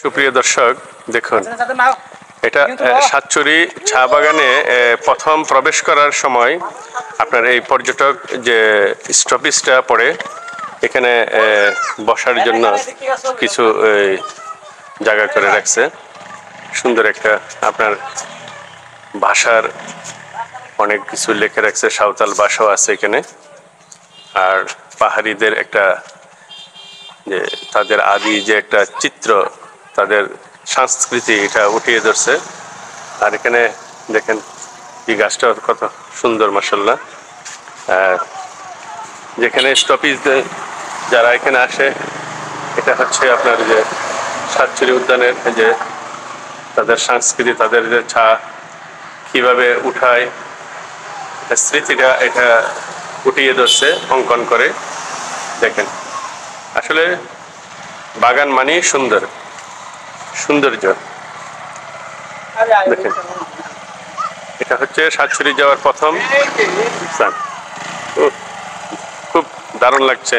সুপ্রিয় দর্শক দেখুন, এটা সাতচুরি চা বাগানে প্রথম প্রবেশ করার সময় আপনার এই পর্যটক যে স্টপেজটা পড়ে, এখানে বসার জন্য কিছু জায়গা করে রাখছে। সুন্দর একটা আপনার ভাষার অনেক কিছু লিখে রাখছে, সাঁওতাল ভাষাও আছে এখানে। আর পাহাড়িদের একটা যে তাদের আদি যে একটা চিত্র, তাদের সংস্কৃতি, এটা উঠিয়ে ধরছে। আর এখানে দেখেন এই গাছটা কত সুন্দর, মাশাআল্লাহ। যেখানে স্টপেজ যারা এখানে আসে, এটা হচ্ছে আপনার যে সাতচুরি উদ্যানের যে তাদের সংস্কৃতি, তাদের যে চা কিভাবে উঠায়, স্মৃতিটা এটা উঠিয়ে ধরছে অঙ্কন করে। দেখেন, আসলে বাগান মানে সৌন্দর্য। দেখেন, এটা হচ্ছে সাতচুরি যাওয়ার প্রথম স্থান। খুব দারুণ লাগছে।